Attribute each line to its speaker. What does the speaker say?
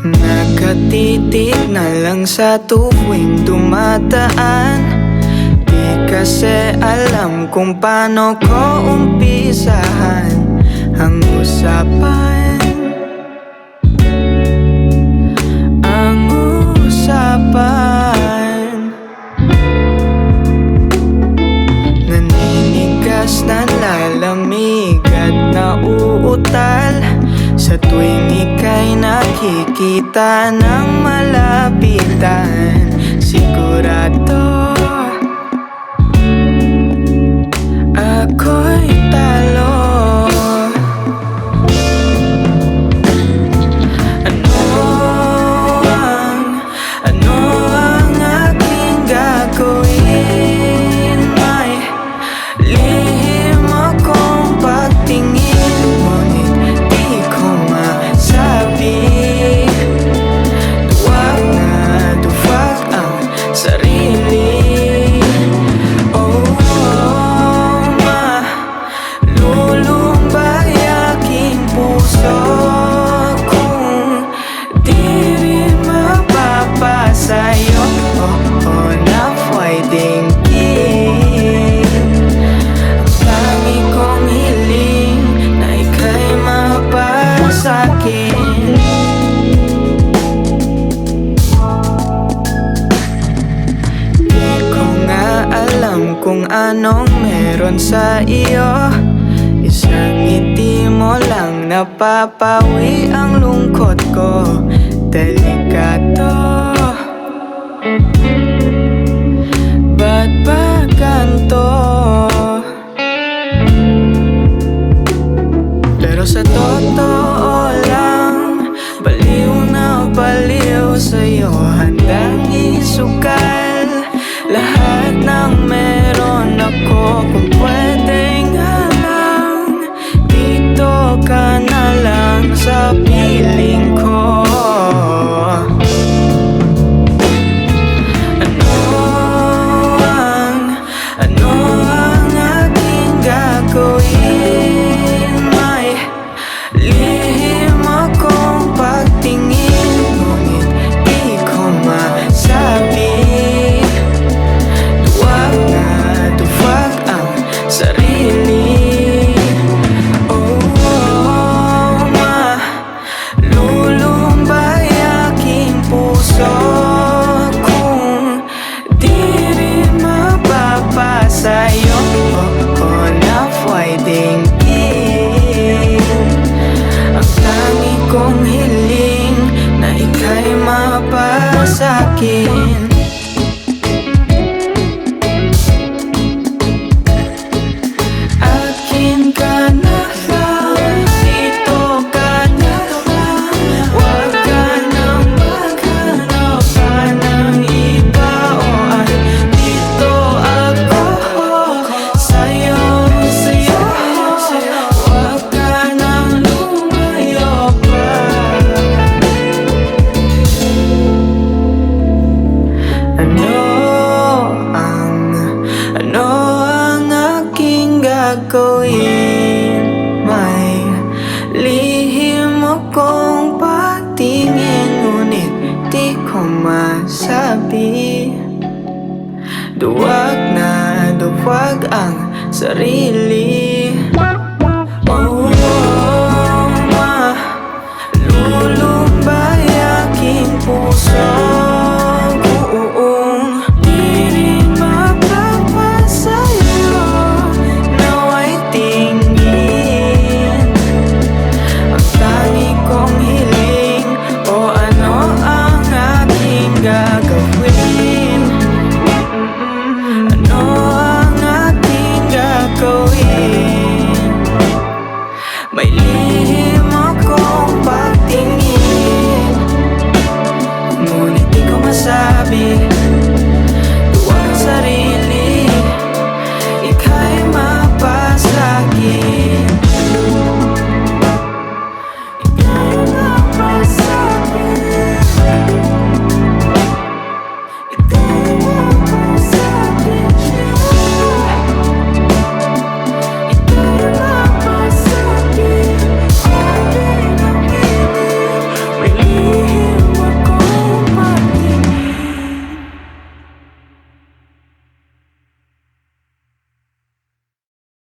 Speaker 1: Nakatitig na lang sa tuwing dumadaan. Di kasi alam kung paano ko umpisahan ang usapan. Ang usapan. Naninigas na lalamig at nauutal sa tuwing ika'y nakikita ng malapitan. Sigurado ako'y talo. Ano ang aking gagawin? May lihim akong pagtingin, ngunit di ko masabi. Duwag na duwag ang sarili. Malulumbay aking puso kung di rin mapapasayo na pwedeng ang tangi kong hiling na ika'y mapasakin. Di ko nga alam kung anong meron sa iyo. Isang ngiti mo lang napapawi ang lungkot ko. Delikado, ba't ba ganito? Pero sa totoo lang, baliw na baliw sa'yo. Handang isukal lahat ng meron ako. Kung pwedeng dito ka na lang sa piling ko. Ano ang aking gagawin? May lihim akong pagtingin, ngunit di ko masabi. Duwag na duwag ang sarili. Malulumbay aking puso kung di rin mapapasayo na pwedeng ang tangi kong hiling na ika'y mapasakin. Akin ka na lang, dito ka na lang. Huwag ka nang maghanap pa ng iba. O ay dito ako sa'yo. Huwag ka nang lumayo pa. Ano ang aking gagawin? May lihim akong patingin, ngunit di ko masabi. Duwag na duwag ang sarili.